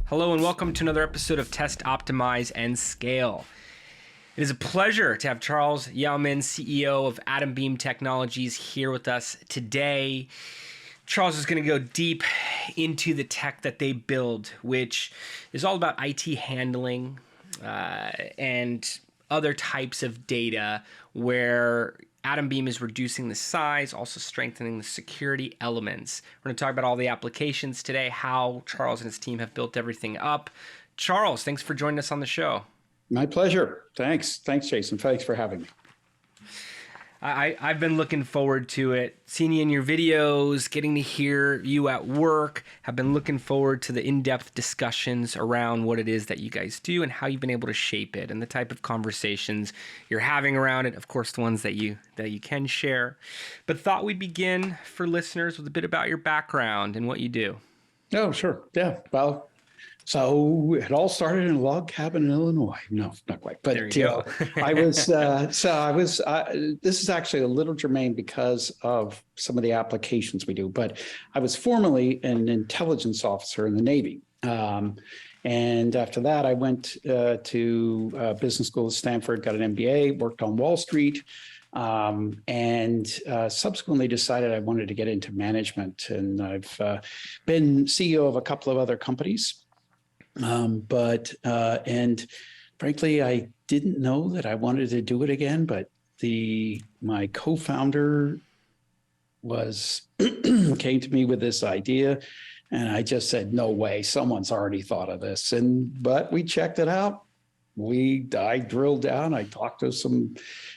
Hello and welcome to another episode of Test, Optimize, and Scale. It is a pleasure to have Charles Yeomans, CEO of Atom Beam Technologies, here with us today. Charles is going to go deep into the tech that they build, which is all about IT handling and other types of data where Atom Beam is reducing the size, also strengthening the security elements. We're going to talk about all the applications today, how Charles and his team have built everything up. Charles, thanks for joining us on the show. My pleasure. Thanks, Jason. Thanks for having me. I've been looking forward to it, seeing you in your videos, getting to hear you at work. Have been looking forward to the in-depth discussions around what it is that you guys do and how you've been able to shape it and the type of conversations you're having around it. Of course, the ones that you can share. But thought we'd begin for listeners with a bit about your background and what you do. Oh, sure. Yeah. Well, so it all started in a log cabin in Illinois. No, not quite. But there you go. This is actually a little germane because of some of the applications we do. But I was formerly an intelligence officer in the Navy. And after that, I went to business school at Stanford, got an MBA, worked on Wall Street, and subsequently decided I wanted to get into management. And I've been CEO of a couple of other companies. And frankly, I didn't know that I wanted to do it again, but my co-founder came to me with this idea, and I just said, no way, someone's already thought of this. But we checked it out. I drilled down, I talked to some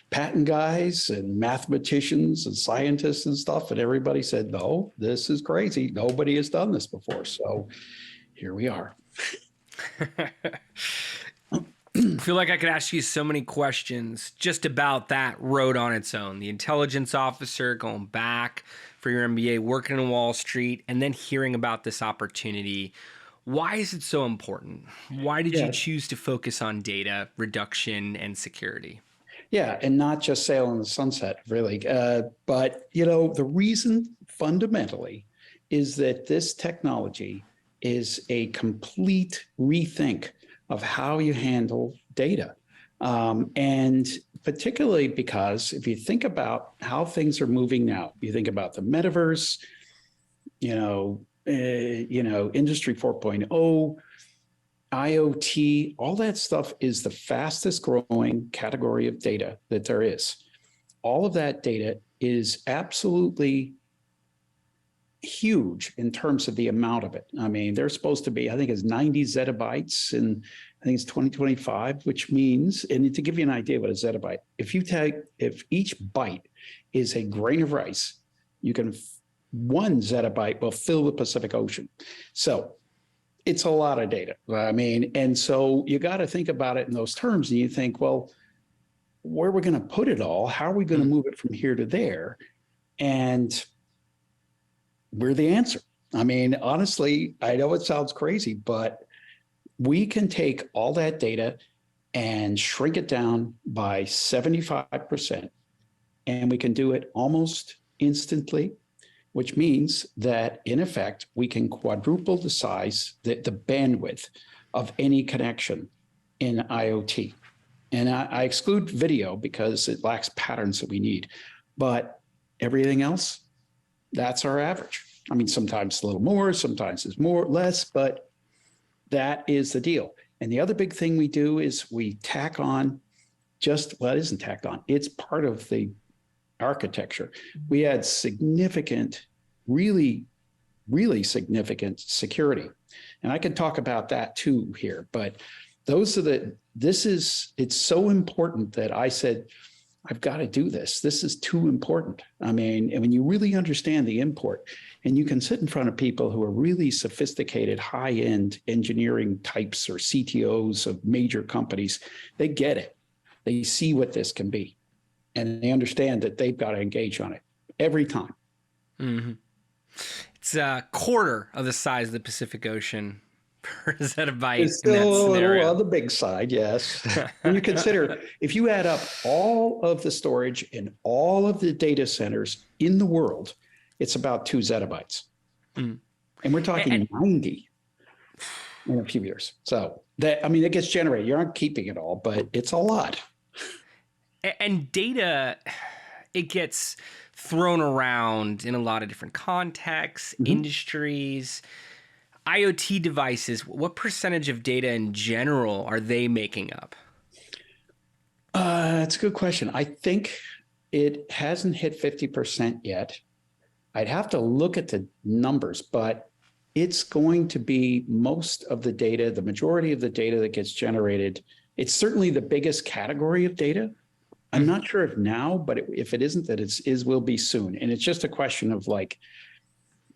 patent guys and mathematicians and scientists and stuff, and everybody said, no, this is crazy. Nobody has done this before. So here we are. I feel like I could ask you so many questions just about that road on its own. The intelligence officer, going back for your MBA, working in Wall Street, and then hearing about this opportunity. Why is it so important? Why did you choose to focus on data reduction and security? Yeah, and not just sail in the sunset, really. But, the reason fundamentally is that this technology is a complete rethink of how you handle data. And particularly because if you think about how things are moving now, you think about the metaverse, Industry 4.0, IoT, all that stuff is the fastest growing category of data that there is. All of that data is absolutely huge in terms of the amount of it. I mean, they're supposed to be, I think it's 90 zettabytes, and I think it's 2025, which means, and to give you an idea what a zettabyte, if each byte is a grain of rice, 1 zettabyte will fill the Pacific Ocean. So it's a lot of data. I mean, and so you got to think about it in those terms, and you think, well, where are we going to put it all? How are we going to move it from here to there? And we're the answer. I mean, honestly, I know it sounds crazy, but we can take all that data and shrink it down by 75%, and we can do it almost instantly, which means that in effect, we can quadruple the size, the bandwidth of any connection in IoT. And I exclude video because it lacks patterns that we need, but everything else, that's our average. I mean, sometimes it's a little more, sometimes it's less, but that is the deal. And the other big thing we do is we tack on it isn't tacked on. It's part of the architecture. We add significant, really, really significant security. And I can talk about that too here, but it's so important that I said, I've got to do this. This is too important. I mean, and when you really understand the import, and you can sit in front of people who are really sophisticated, high-end engineering types or CTOs of major companies, they get it. They see what this can be, and they understand that they've got to engage on it every time. Mm-hmm. It's a quarter of the size of the Pacific Ocean. per zettabyte It's in that still a little scenario. on the big side, yes. When you consider if you add up all of the storage in all of the data centers in the world, it's about 2 zettabytes. Mm. And we're And, talking 90 in a few years. So that, I mean, it gets generated. You aren't keeping it all, but it's a lot. and data, it gets thrown around in a lot of different contexts, Mhm. industries. IoT devices, what percentage of data in general are they making up? It's a good question. I think it hasn't hit 50% yet. I'd have to look at the numbers, but it's going to be most of the data, the majority of the data that gets generated. It's certainly the biggest category of data. I'm Mhm. not sure if now, but if it isn't, that it will be soon. And it's just a question of like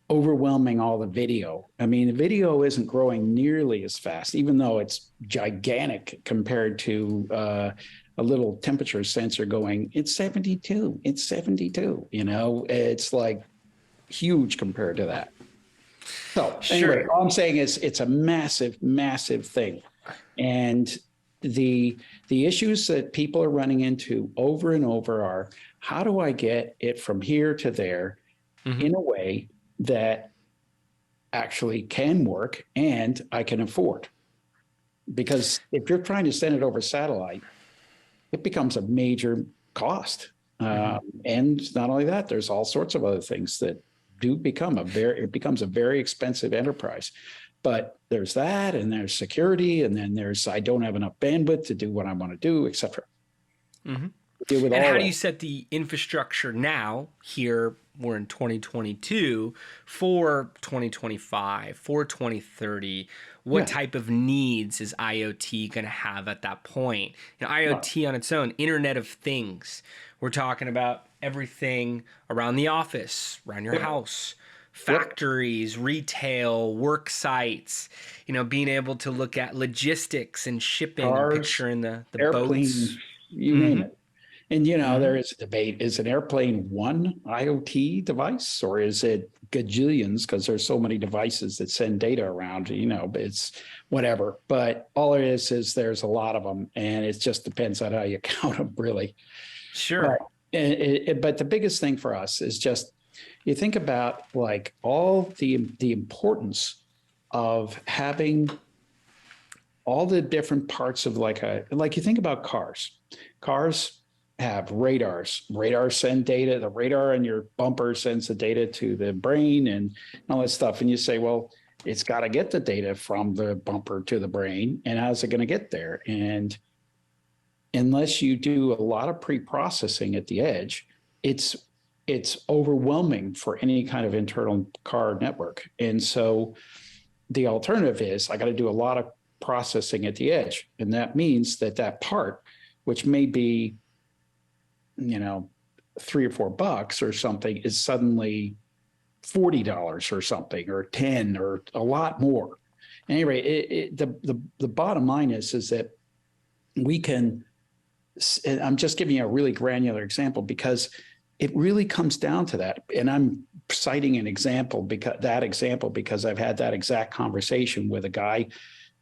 overwhelming all the video. I mean, the video isn't growing nearly as fast, even though it's gigantic compared to a little temperature sensor going, it's 72, it's 72. It's like huge compared to that. So anyway, Sure. all I'm saying is it's a massive, massive thing. And the the issues that people are running into over and over are how do I get it from here to there Mhm. in a way that actually can work and I can afford? Because if you're trying to send it over satellite, it becomes a major cost. Mhm. And not only that, there's all sorts of other things that do become it becomes a very expensive enterprise. But there's that, and there's security, and then there's I don't have enough bandwidth to do what I want to do, et cetera. Mhm. Deal with And all how do you that. set the infrastructure now, here we're in 2022, for 2025, for 2030? What Yeah. type of needs is IoT going to have at that point? Well, IoT on its own, Internet of Things. We're talking about everything around the office, around your yep. house, Yep. factories, retail, work sites, being able to look at logistics and shipping. I'm Cars, picturing the airplanes, boats. you name Mm-hmm. it. And Mm-hmm. there is a debate: is an airplane one IoT device, or is it gajillions? Because there's so many devices that send data around. But it's whatever. But all it is there's a lot of them, and it just depends on how you count them, really. But Sure. but the biggest thing for us is just you think about like all the importance of having all the different parts of like you think about cars. Cars have radars. Radars send data. The radar in your bumper sends the data to the brain and all that stuff. And you say, well, it's got to get the data from the bumper to the brain. And how's it going to get there? And unless you do a lot of pre-processing at the edge, it's it's overwhelming for any kind of internal car network. And so the alternative is I got to do a lot of processing at the edge. And that means that part, which may be, you know, $3 or $4 or something, is suddenly $40 or something, or 10 or a lot more. Anyway, the bottom line is that we can, and I'm just giving you a really granular example because it really comes down to that. And I'm citing an example because I've had that exact conversation with a guy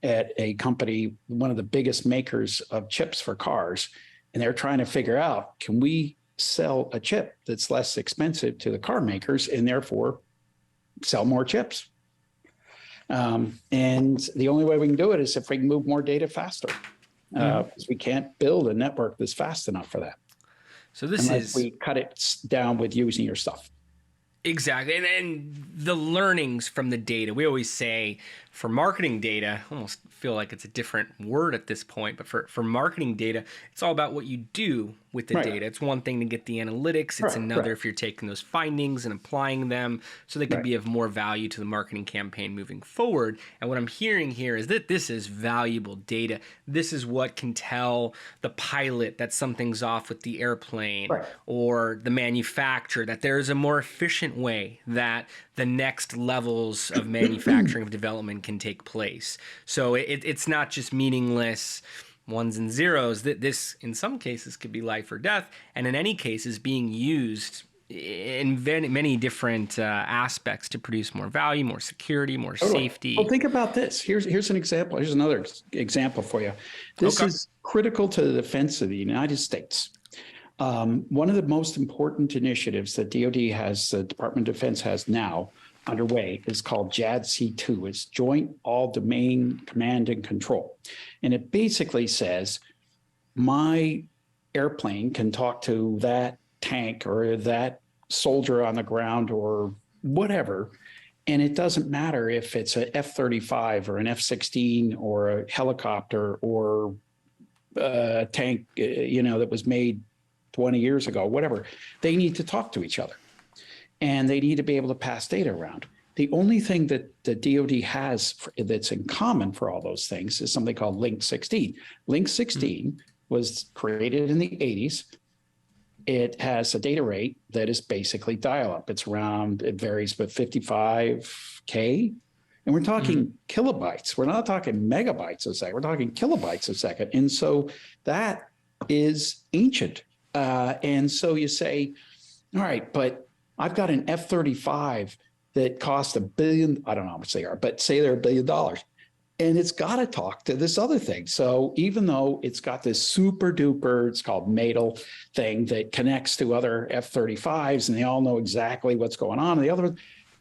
at a company, one of the biggest makers of chips for cars. And they're trying to figure out, can we sell a chip that's less expensive to the car makers and therefore sell more chips? And the only way we can do it is if we can move more data faster, Mm-hmm. because we can't build a network that's fast enough for that So this unless is we cut it down with using your stuff. exactly, and the learnings from the data. We always say for marketing data, almost feel like it's a different word at this point, but for marketing data, it's all about what you do with the Right, data. It's one thing to get the analytics, it's right, another right, if you're taking those findings and applying them so they could right. be of more value to the marketing campaign moving forward. And what I'm hearing here is that this is valuable data. This is what can tell the pilot that something's off with the airplane, Right. or the manufacturer that there is a more efficient way that the next levels of manufacturing of development can take place. So it's not just meaningless ones and zeros. That this, in some cases, could be life or death, and in any case, is being used in many different aspects to produce more value, more security, more Totally. Well, safety. think about this. Here's an example. Here's another example for you. This Okay. is critical to the defense of the United States. One of the most important initiatives that DoD has, the Department of Defense has now underway, is called JADC2. It's Joint All Domain Command and Control. And it basically says, my airplane can talk to that tank or that soldier on the ground or whatever. And it doesn't matter if it's an F-35 or an F-16 or a helicopter or a tank, that was made 20 years ago, whatever. They need to talk to each other and they need to be able to pass data around. The only thing that the DoD has that's in common for all those things is something called Link 16. Link 16 was created in the 80s. It has a data rate that is basically dial-up. It varies, but 55K. And we're talking kilobytes. We're not talking megabytes a second. We're talking kilobytes a second. And so that is ancient. And so you say, all right, but I've got an F-35 that costs $1 billion. I don't know how much they are, but say they're $1 billion. And it's got to talk to this other thing. So even though it's got this super duper, it's called MADL thing that connects to other F-35s and they all know exactly what's going on. And the other,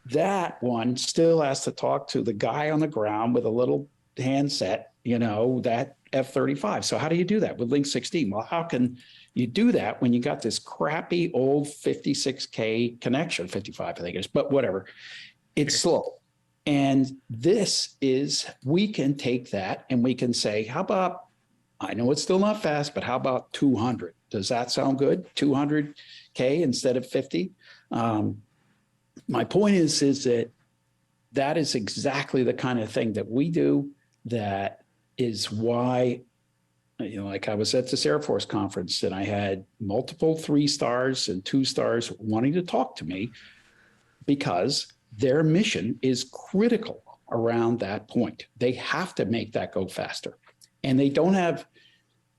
that one still has to talk to the guy on the ground with a little handset, that F-35. So how do you do that with Link 16? Well, how can you do that when you got this crappy old 56K connection, 55, I think it is, but whatever. It's slow. And we can take that and we can say, how about, I know it's still not fast, but how about 200? Does that sound good? 200K instead of 50? My point is that is exactly the kind of thing that we do. That is why, like I was at this Air Force conference and I had multiple 3 stars and 2 stars wanting to talk to me because their mission is critical around that point. They have to make that go faster. And they don't have,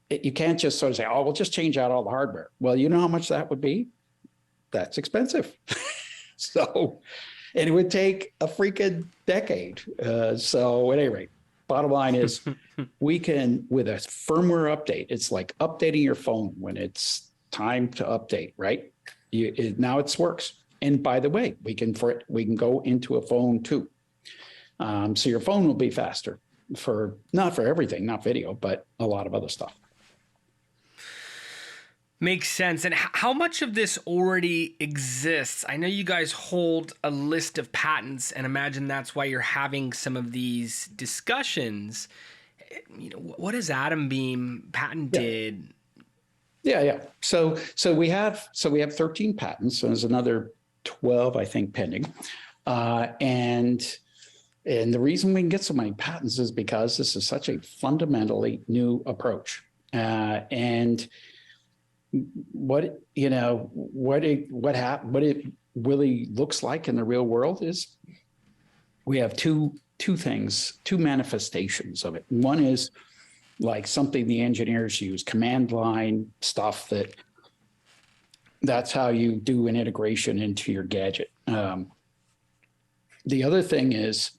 you can't just sort of say, oh, we'll just change out all the hardware. Well, you know how much that would be? That's expensive. So, and it would take a freaking decade. So at any rate, bottom line is we can, with a firmware update, it's like updating your phone when it's time to update, right? Now it works. And by the way, we can go into a phone too. So your phone will be faster not for everything, not video, but a lot of other stuff. Makes sense. And how much of this already exists? I know you guys hold a list of patents, and imagine that's why you're having some of these discussions. What has Atom Beam patented? Yeah. So we have 13 patents. So there's another 12, I think, pending. And the reason we can get so many patents is because this is such a fundamentally new approach. And what it really looks like in the real world is we have two manifestations of it. One is like something the engineers use, command line stuff that's how you do an integration into your gadget. The other thing is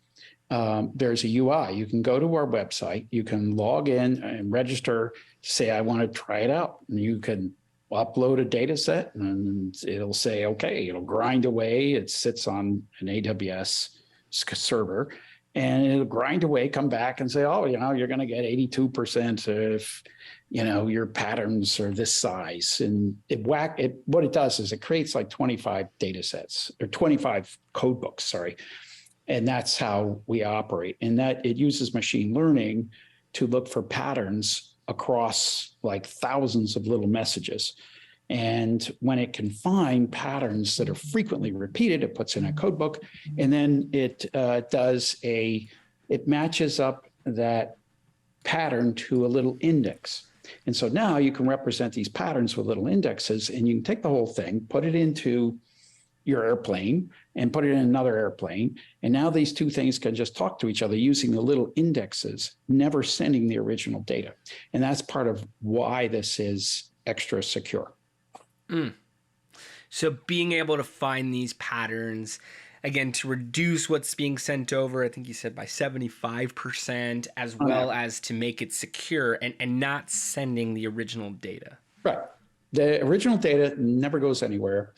there's a UI. You can go to our website, you can log in and register, say, I want to try it out. And you can upload a data set and it'll say, okay, it'll grind away. It sits on an AWS server and it'll grind away, come back and say, oh, you're going to get 82% if, your patterns are this size. And what it does is it creates like 25 data sets or 25 code books, sorry. And that's how we operate. And that it uses machine learning to look for patterns across like thousands of little messages. And when it can find patterns that are frequently repeated, it puts in a code book, and then it matches up that pattern to a little index. And so now you can represent these patterns with little indexes, and you can take the whole thing, put it into your airplane and put it in another airplane. And now these two things can just talk to each other using the little indexes, never sending the original data. And that's part of why this is extra secure. So being able to find these patterns, again, to reduce what's being sent over, I think you said by 75%, as on well average. as to make it secure and not sending the original data. Right. The original data never goes anywhere.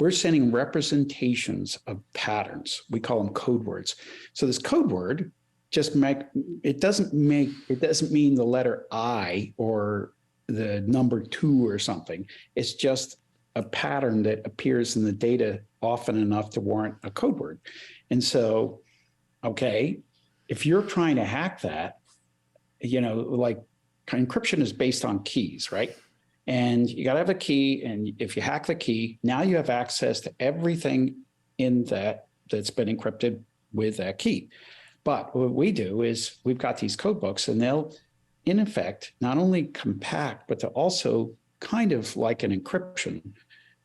We're sending representations of patterns. We call them code words. So this code word it doesn't mean the letter I or the number 2 or something. It's just a pattern that appears in the data often enough to warrant a code word. And so, okay, if you're trying to hack that, like encryption is based on keys, right? And you got to have a key. And if you hack the key, now you have access to everything in that's been encrypted with that key. But what we do is we've got these code books, and they'll, in effect, not only compact, but to also kind of like an encryption,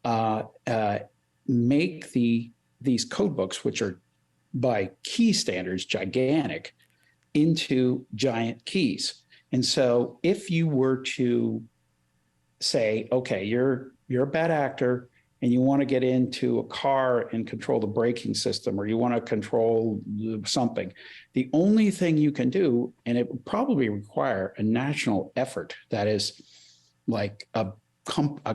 uh, uh, make these code books, which are by key standards gigantic, into giant keys. And so if you were to say, okay, you're a bad actor and you want to get into a car and control the braking system, or you want to control something, the only thing you can do, and it would probably require a national effort, that is like a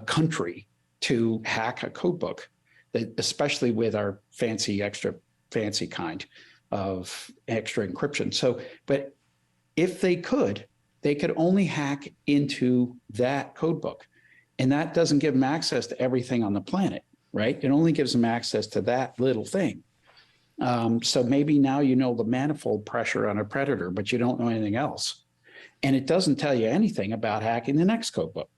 country to hack a code book, that especially with our extra fancy kind of extra encryption. So, but if they could only hack into that code book. And that doesn't give them access to everything on the planet, right? It only gives them access to that little thing. So maybe now you know the manifold pressure on a predator, but you don't know anything else. And it doesn't tell you anything about hacking the next code book.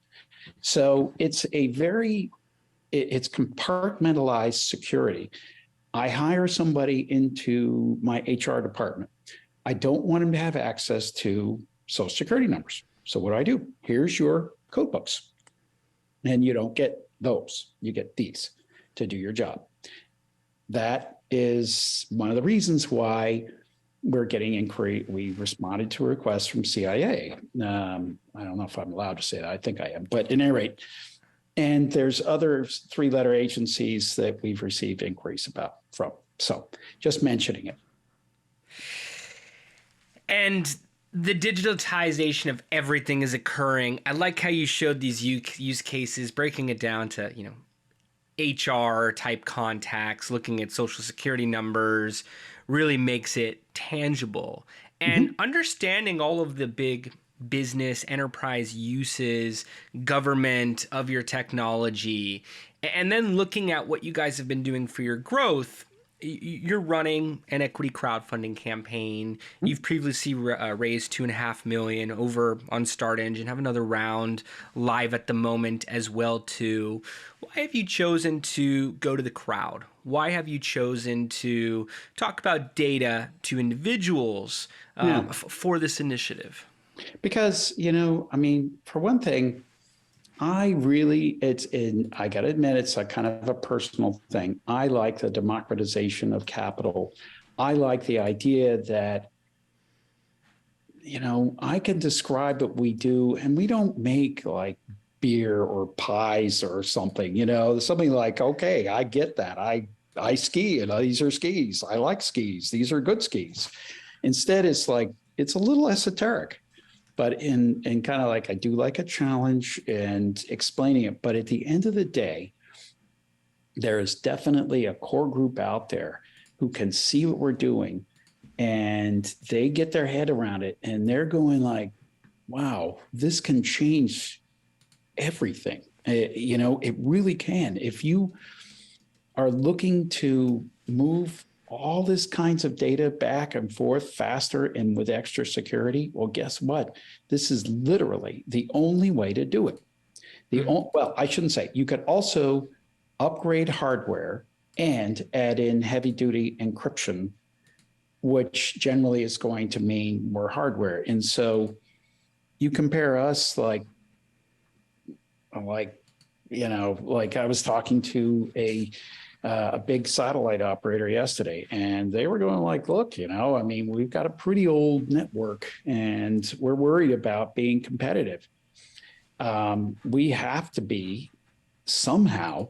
So it's it's compartmentalized security. I hire somebody into my HR department. I don't want him to have access to Social Security numbers. So what do? Here's your code books. And you don't get those. You get these to do your job. That is one of the reasons why we're getting inquiry. We responded to a request from CIA. I don't know if I'm allowed to say that. I think I am. But at any rate, and there's other 3-letter agencies that we've received inquiries from. So just mentioning it. And the digitalization of everything is occurring. I like how you showed these use cases, breaking it down to, HR type contacts, looking at social security numbers, really makes it tangible. And understanding all of the big business enterprise uses, government of your technology, and then looking at what you guys have been doing for your growth. You're running an equity crowdfunding campaign. You've previously raised $2.5 million over on Start Engine. Have another round live at the moment as well too. Why have you chosen to go to the crowd? Why have you chosen to talk about data to individuals for this initiative? Because, for one thing, I got to admit, it's a kind of a personal thing. I like the democratization of capital. I like the idea that, I can describe what we do, and we don't make like beer or pies or something, something like, okay, I get that. I ski, and these are skis. I like skis. These are good skis. Instead, it's like, it's a little esoteric. But in kind of like, I do like a challenge and explaining it. But at the end of the day, there is definitely a core group out there who can see what we're doing, and they get their head around it, and they're going like, wow, this can change everything. It really can. If you are looking to move all this kinds of data back and forth faster and with extra security, well, guess what? This is literally the only way to do it. Well, I shouldn't say. You could also upgrade hardware and add in heavy duty encryption, which generally is going to mean more hardware. And so you compare us like I was talking to a big satellite operator yesterday, and they were going like, look, we've got a pretty old network, and we're worried about being competitive. We have to be somehow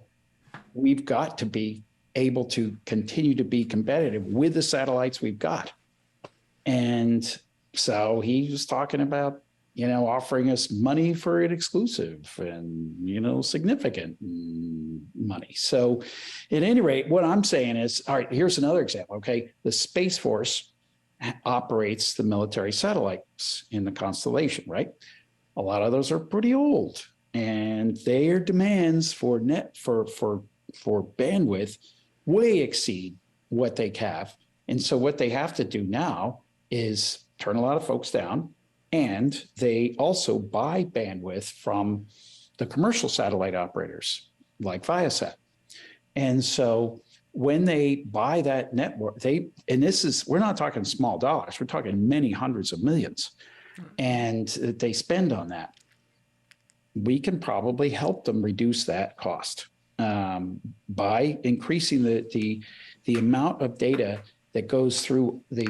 we've got to be able to continue to be competitive with the satellites we've got. And so he was talking about, offering us money for an exclusive and, significant money. So at any rate, what I'm saying is, all right, here's another example. Okay. The Space Force operates the military satellites in the constellation, right? A lot of those are pretty old, and their demands for bandwidth way exceed what they have. And so what they have to do now is turn a lot of folks down, and they also buy bandwidth from the commercial satellite operators like Viasat. And so when they buy that network, we're not talking small dollars, we're talking many hundreds of millions, and they spend on that. We can probably help them reduce that cost by increasing the amount of data that goes through the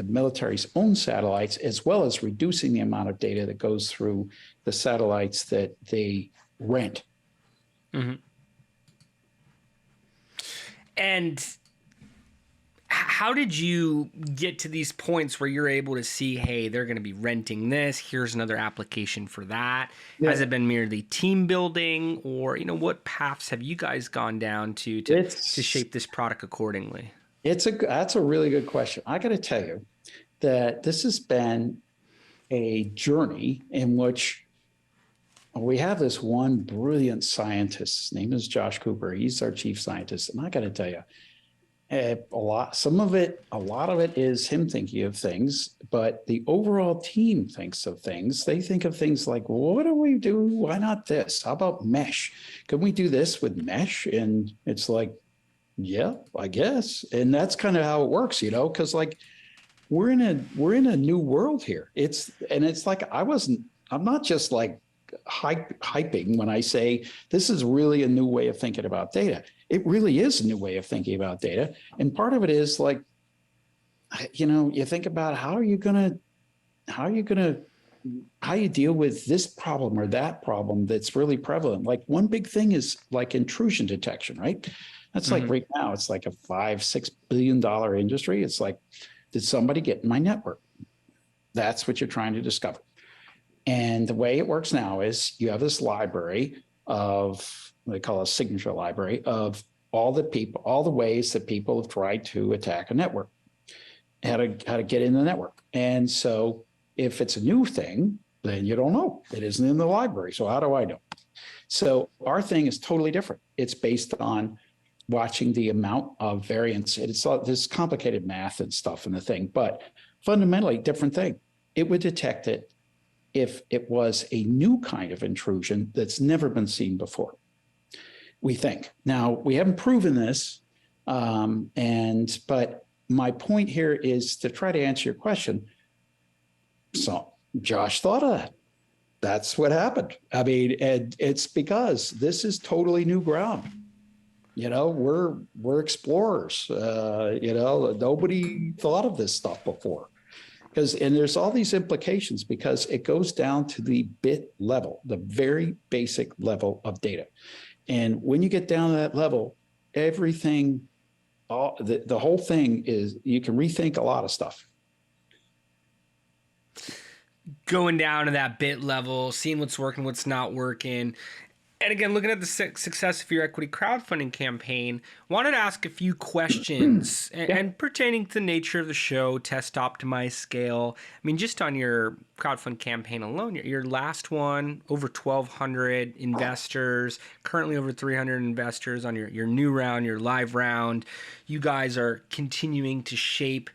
military's own satellites, as well as reducing the amount of data that goes through the satellites that they rent. Mm-hmm. And how did you get to these points where you're able to see, hey, they're going to be renting this, here's another application for that? Yeah. Has it been merely team building, or what paths have you guys gone down to shape this product accordingly? That's a really good question. I got to tell you that this has been a journey in which we have this one brilliant scientist. His name is Josh Cooper. He's our chief scientist. And I got to tell you, a lot of it is him thinking of things, but the overall team thinks of things. They think of things like, well, what do we do? Why not this? How about mesh? Can we do this with mesh? And it's like, yeah, I guess. And that's kind of how it works, because like we're in a new world here. It's like I'm not just like hyping when I say this is really a new way of thinking about data. It really is a new way of thinking about data. And part of it is like, you think about how you deal with this problem or that problem that's really prevalent. Like one big thing is like intrusion detection, right? That's like right now, it's like a $5-6 billion industry. It's like, did somebody get in my network? That's what you're trying to discover. And the way it works now is you have this library of, they call a signature library of all the ways that people have tried to attack a network, how to get in the network. And so if it's a new thing, then you don't know. It isn't in the library. So how do I know? So our thing is totally different. It's based on watching the amount of variance. It's this complicated math and stuff in the thing, but fundamentally different thing. It would detect it if it was a new kind of intrusion that's never been seen before, we think. Now, we haven't proven this, but my point here is to try to answer your question. So Josh thought of that. That's what happened. I mean, and it's because this is totally new ground. We're explorers. Nobody thought of this stuff before. And there's all these implications because it goes down to the bit level, the very basic level of data. And when you get down to that level, everything, the whole thing is, you can rethink a lot of stuff. Going down to that bit level, seeing what's working, what's not working. And again, looking at the success of your equity crowdfunding campaign, wanted to ask a few questions and pertaining to the nature of the show, test, optimize, scale. I mean, just on your crowdfund campaign alone, your last one, over 1,200 investors, currently over 300 investors on your new round, your live round. You guys are continuing to shape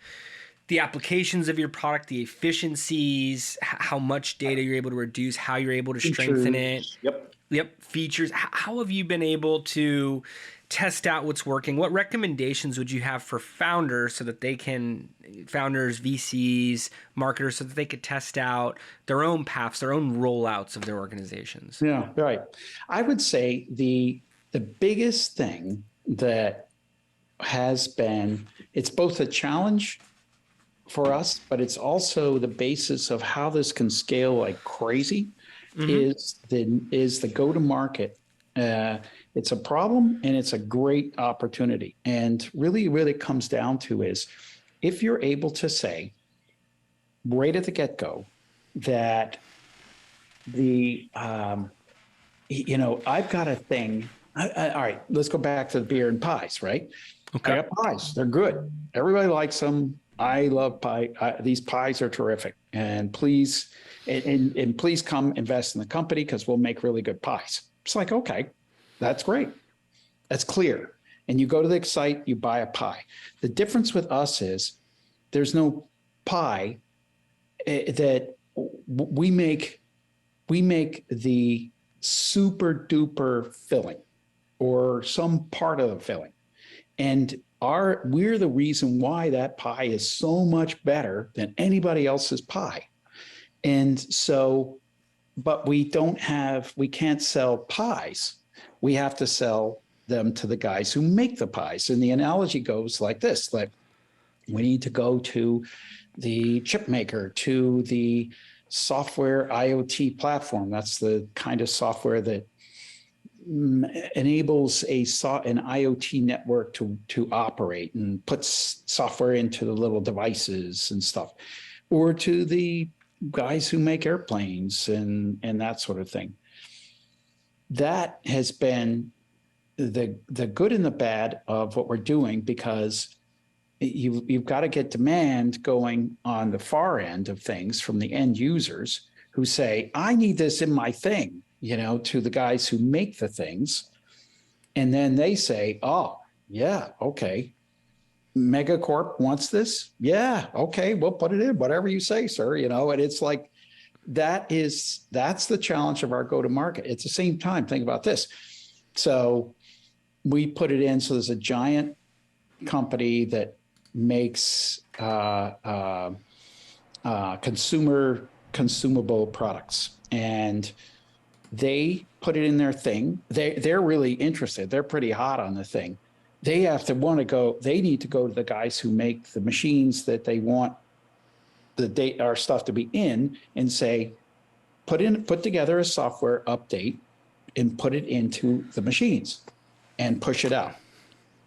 the applications of your product, the efficiencies, how much data you're able to reduce, how you're able to strengthen it. Yep. Features. How have you been able to test out what's working? What recommendations would you have for founders so that founders, VCs, marketers, so that they could test out their own paths, their own rollouts of their organizations? Yeah, right. I would say the biggest thing that has been, it's both a challenge for us, but it's also the basis of how this can scale like crazy. Is the go-to-market It's a problem and it's a great opportunity. And really, really comes down to is if you're able to say right at the get-go that I've got a thing. All right, let's go back to the beer and pies, right? I Okay. got pies. They're good. Everybody likes them. I love pie. These pies are terrific. And please, and please come invest in the company because we'll make really good pies. It's like, okay, that's great. That's clear. And you go to the site, you buy a pie. The difference with us is there's no pie that we make. We make the super duper filling or some part of the filling. And we're the reason why that pie is so much better than anybody else's pie. And so, but we can't sell pies. We have to sell them to the guys who make the pies. And the analogy goes like this, like we need to go to the chip maker, to the software IoT platform. That's the kind of software that enables an IoT network to operate and puts software into the little devices and stuff, or to the guys who make airplanes and that sort of thing. That has been the good and the bad of what we're doing, because you've got to get demand going on the far end of things from the end users who say, I need this in my thing, to the guys who make the things. And then they say, oh, yeah, okay. Megacorp wants this. Yeah, okay, we'll put it in, whatever you say, sir. And it's like, that's the challenge of our go-to-market. At the same time, think about this. So we put it in. So there's a giant company that makes consumable products, and they put it in their thing. They're really interested. They're pretty hot on the thing. They need to go to the guys who make the machines that they want our stuff to be in, and say, put together a software update and put it into the machines and push it out.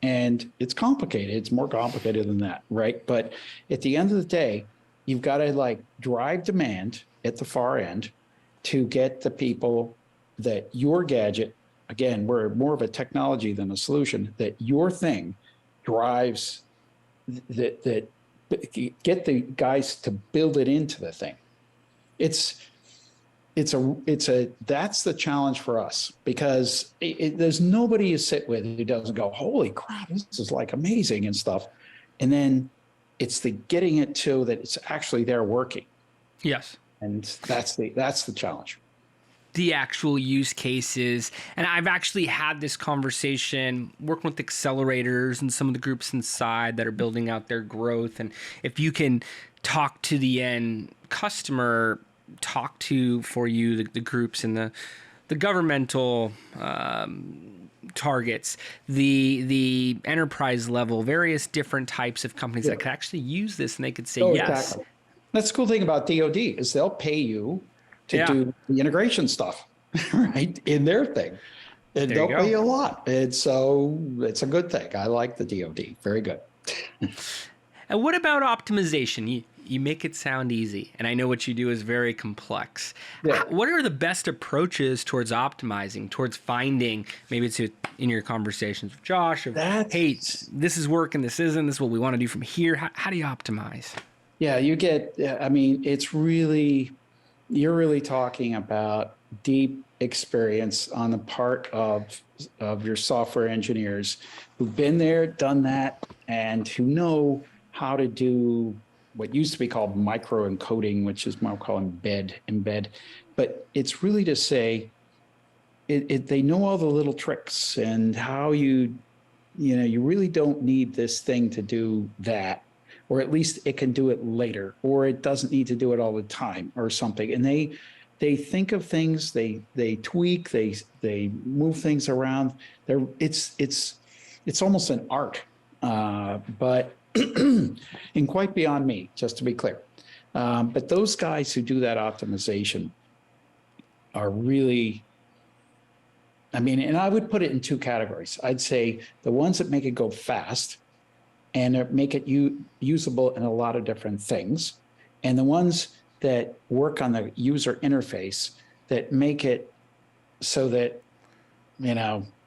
And it's complicated. It's more complicated than that, right? But at the end of the day, you've got to drive demand at the far end to get the people that your gadget, again, we're more of a technology than a solution, that your thing drives, that get the guys to build it into the thing. That's the challenge for us, because there's nobody you sit with who doesn't go, holy crap, this is amazing and stuff. And then it's the getting it to that it's actually there working. Yes. And that's the challenge. The actual use cases. And I've actually had this conversation working with accelerators and some of the groups inside that are building out their growth. And if you can talk to the end customer, talk to for you the groups and the governmental targets, the enterprise level, various different types of companies that could actually use this, and they could say yes. Exactly. That's the cool thing about DoD is they'll pay you to do the integration stuff, right, in their thing. And they'll pay you a lot. And so it's a good thing. I like the DoD. Very good. And what about optimization? You make it sound easy, and I know what you do is very complex. Yeah. What are the best approaches towards optimizing, towards finding, maybe it's in your conversations with Josh, hey, this is working, this isn't, this is what we want to do from here. How do you optimize? Yeah, you're really talking about deep experience on the part of your software engineers who've been there, done that, and who know how to do what used to be called micro encoding, which is now called embed. But it's really to say, they know all the little tricks and how you really don't need this thing to do that, or at least it can do it later, or it doesn't need to do it all the time or something. And they think of things, they tweak, they move things around. It's almost an art, but and quite beyond me, just to be clear. But those guys who do that optimization are really I mean, and I would put it in two categories. I'd say the ones that make it go fast and make it usable in a lot of different things, and the ones that work on the user interface that make it so that,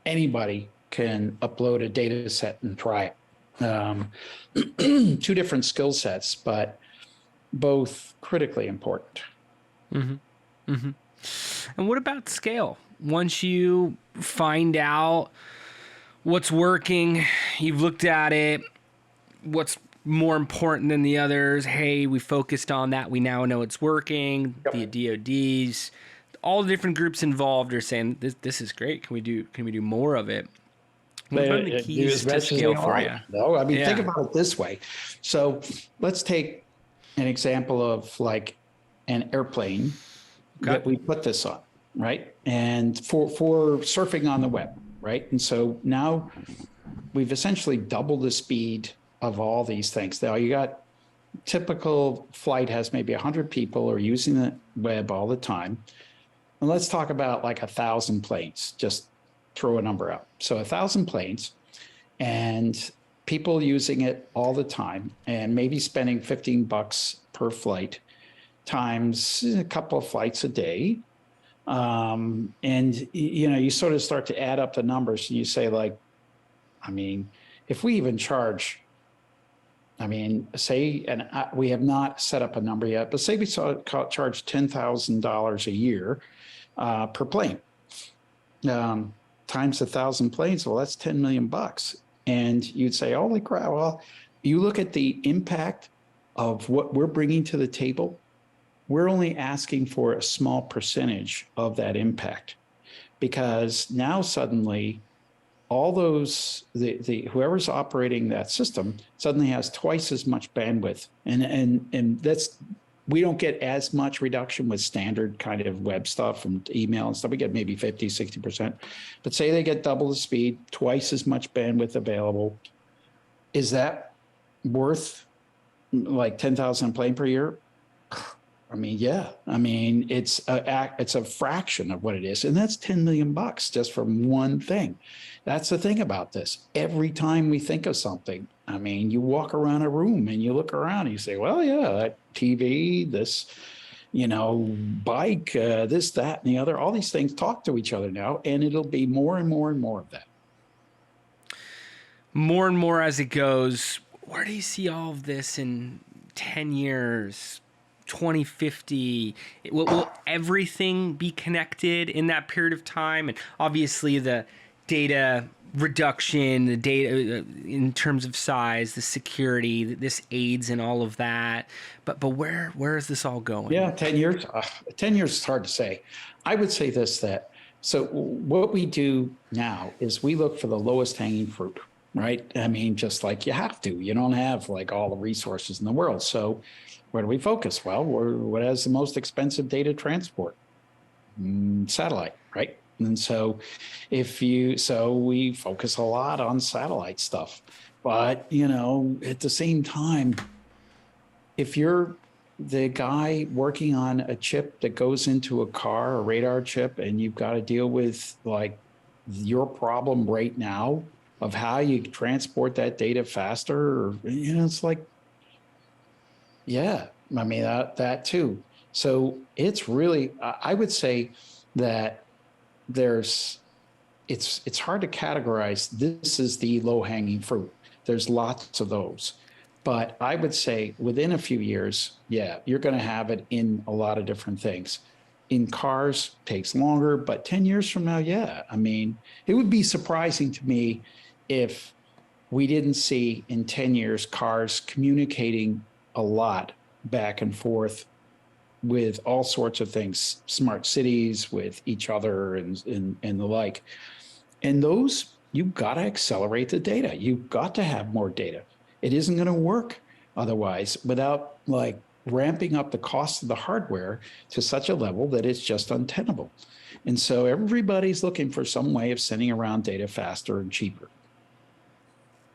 anybody can upload a data set and try it. Two different skill sets, but both critically important. Mm-hmm. Mm-hmm. And what about scale? Once you find out what's working, you've looked at it, what's more important than the others? Hey, we focused on that. We now know it's working. Yep. The DoDs, all the different groups involved are saying this is great. Can we do more of it? What have been the keys to scale for you? No, I mean, think about it this way. So let's take an example of like an airplane that we put this on, right? And for surfing on the web, right? And so now we've essentially doubled the speed of all these things. Now you got typical flight has maybe 100 people are using the web all the time. And let's talk about like 1,000 planes, just throw a number out. So 1,000 planes and people using it all the time and maybe spending $15 per flight times a couple of flights a day. And, you sort of start to add up the numbers and you say like, I mean, if we even charge, say, and we have not set up a number yet, but say we charge $10,000 a year per plane, times 1,000 planes. Well, that's $10 million. And you'd say, holy crap. Well, you look at the impact of what we're bringing to the table. We're only asking for a small percentage of that impact, because now suddenly all those, whoever's operating that system suddenly has twice as much bandwidth. And that's, we don't get as much reduction with standard kind of web stuff and email and stuff. We get maybe 50, 60%. But say they get double the speed, twice as much bandwidth available. Is that worth like 10,000 plane per year? I mean, yeah. I mean, it's a fraction of what it is, and that's $10 million just from one thing. That's the thing about this. Every time we think of something, I mean, you walk around a room and you look around and you say, well, yeah, that TV, this, bike, this, that, and the other, all these things talk to each other now, and it'll be more and more and more of that. More and more as it goes. Where do you see all of this in 10 years? 2050, will everything be connected in that period of time? And obviously the data reduction, the data in terms of size, the security, this aids in all of that. But where is this all going? Yeah, 10 years. 10 years is hard to say. I would say this, so what we do now is we look for the lowest hanging fruit, right? I mean, just like you have to. You don't have like all the resources in the world. So where do we focus? Well, what has the most expensive data transport? Satellite, right? And so we focus a lot on satellite stuff. But, at the same time, if you're the guy working on a chip that goes into a car, a radar chip, and you've got to deal with like your problem right now of how you transport that data faster, or, it's like, yeah, I mean, that too. So it's really, I would say that it's hard to categorize. This is the low hanging fruit. There's lots of those. But I would say within a few years, yeah, you're going to have it in a lot of different things. In cars, takes longer, but 10 years from now, yeah. I mean, it would be surprising to me if we didn't see in 10 years cars communicating a lot back and forth with all sorts of things, smart cities with each other and the like. And those, you've got to accelerate the data. You've got to have more data. It isn't going to work otherwise without like ramping up the cost of the hardware to such a level that it's just untenable. And so everybody's looking for some way of sending around data faster and cheaper.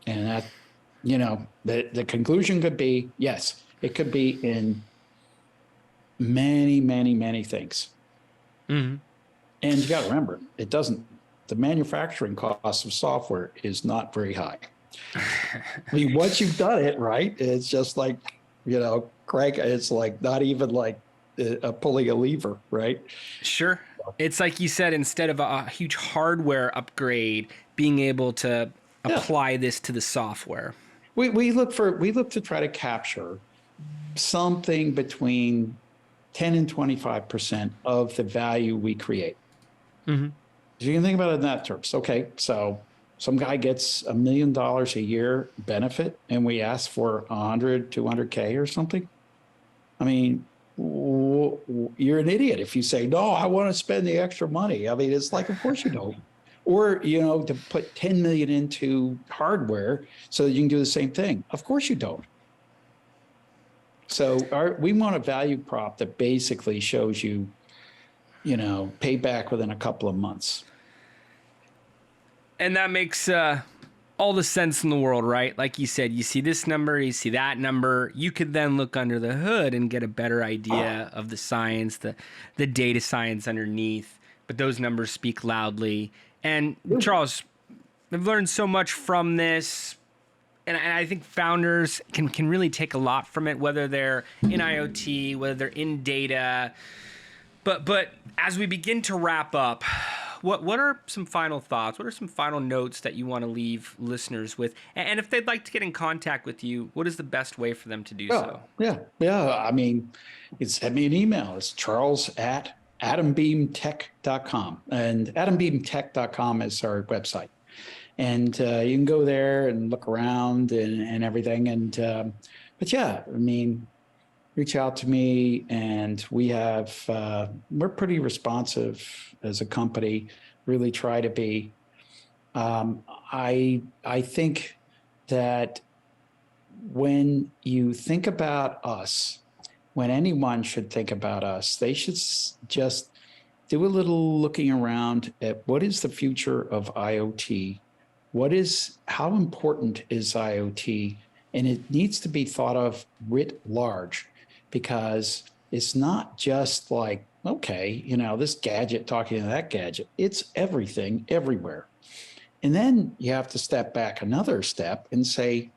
And that, the conclusion could be, yes, it could be in many, many, many things. Mm-hmm. And you got to remember, it doesn't the manufacturing cost of software is not very high. I mean, once you've done it, right, it's just like, crank, it's like not even like pulling a lever, right? Sure. It's like you said, instead of a huge hardware upgrade, being able to Yeah. apply this to the software. We look to try to capture something between 10 and 25% of the value we create. Mm-hmm. So you can think about it in that terms. Okay, so some guy gets $1 million a year benefit and we ask for 100, 200K or something. I mean, you're an idiot if you say, no, I want to spend the extra money. I mean, it's like, of course you don't. Or, to put 10 million into hardware so that you can do the same thing. Of course you don't. So we want a value prop that basically shows you, payback within a couple of months. And that makes all the sense in the world, right? Like you said, you see this number, you see that number. You could then look under the hood and get a better idea of the science, the data science underneath. But those numbers speak loudly. And Charles, I've learned so much from this. And I think founders can really take a lot from it, whether they're in IoT, whether they're in data. But as we begin to wrap up, what are some final thoughts? What are some final notes that you want to leave listeners with? And if they'd like to get in contact with you, what is the best way for them to do so? Yeah. I mean, you can send me an email. It's charles@atombeamtech.com. And atombeamtech.com is our website. And you can go there and look around and everything. And but yeah, I mean, reach out to me, and we're pretty responsive as a company. Really try to be. I think that when you think about us, when anyone should think about us, they should just do a little looking around at what is the future of IoT. How important is IoT? And it needs to be thought of writ large, because it's not just like, okay, this gadget talking to that gadget. It's everything, everywhere. And then you have to step back another step and say,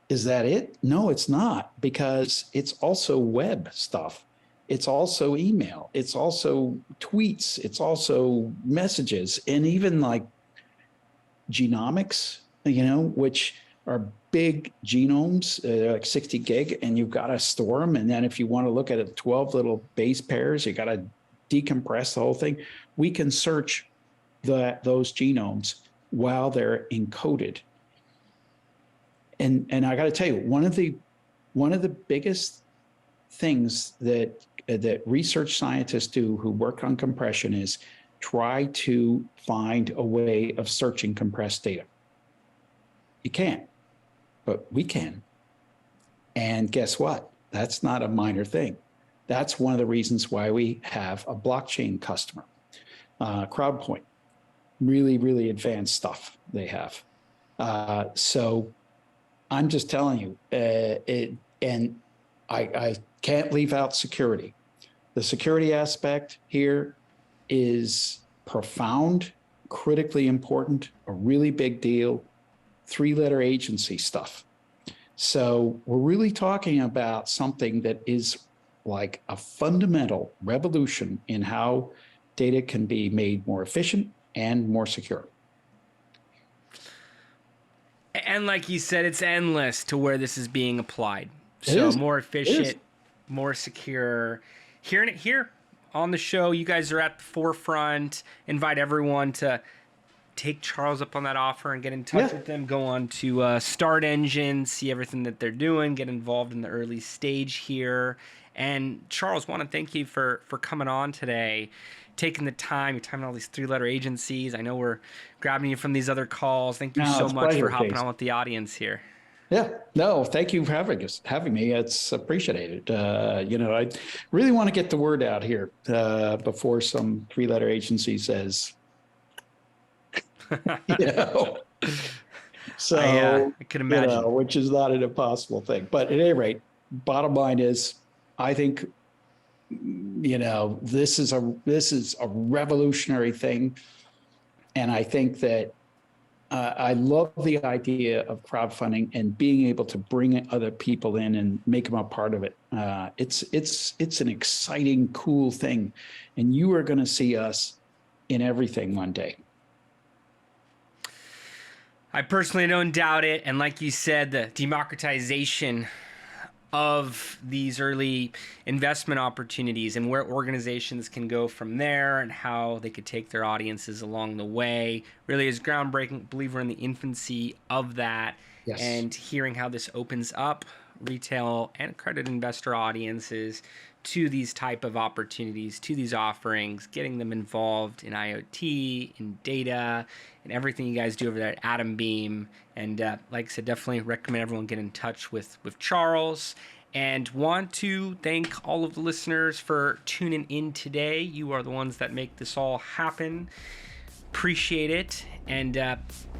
is that it? No, it's not, because it's also web stuff. It's also email. It's also tweets. It's also messages, and even like genomics, which are big genomes, like 60 gig, and you've got to store them. And then if you want to look at it, 12 little base pairs, you got to decompress the whole thing. We can search those genomes while they're encoded. And I got to tell you, one of the biggest things that research scientists do who work on compression is try to find a way of searching compressed data. You can't, but we can. And guess what? That's not a minor thing. That's one of the reasons why we have a blockchain customer, CrowdPoint. Really, really advanced stuff they have. So I'm just telling you, and I can't leave out security. The security aspect here is profound, critically important, a really big deal, 3-letter agency stuff. So we're really talking about something that is like a fundamental revolution in how data can be made more efficient and more secure. And like you said, it's endless to where this is being applied. So more efficient, more secure. Hearing it here on the show, you guys are at the forefront. Invite everyone to take Charles up on that offer and get in touch with them. Go on to Start Engine, see everything that they're doing, get involved in the early stage here. And Charles, want to thank you for coming on today, taking the time. You're timing all these 3-letter agencies. I know we're grabbing you from these other calls. Thank you so much for hopping on with the audience here. Yeah, no, thank you for having me. It's appreciated. I really want to get the word out here before some 3-letter agency says, So I can imagine, which is not an impossible thing. But at any rate, bottom line is, I think, this is a revolutionary thing. And I think that I love the idea of crowdfunding and being able to bring other people in and make them a part of it. It's an exciting, cool thing, and you are going to see us in everything one day. I personally don't doubt it. And like you said, the democratization of these early investment opportunities and where organizations can go from there and how they could take their audiences along the way really is groundbreaking. Believer in the infancy of that. Yes. And hearing how this opens up retail and accredited investor audiences to these type of opportunities, to these offerings, getting them involved in IoT, in data, and everything you guys do over there at Atom Beam. And like I said, definitely recommend everyone get in touch with Charles. And want to thank all of the listeners for tuning in today. You are the ones that make this all happen. Appreciate it. And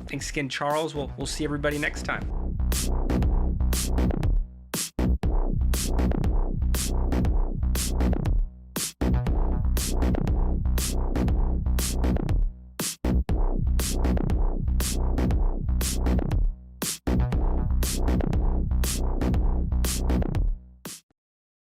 thanks again, Charles. We'll see everybody next time.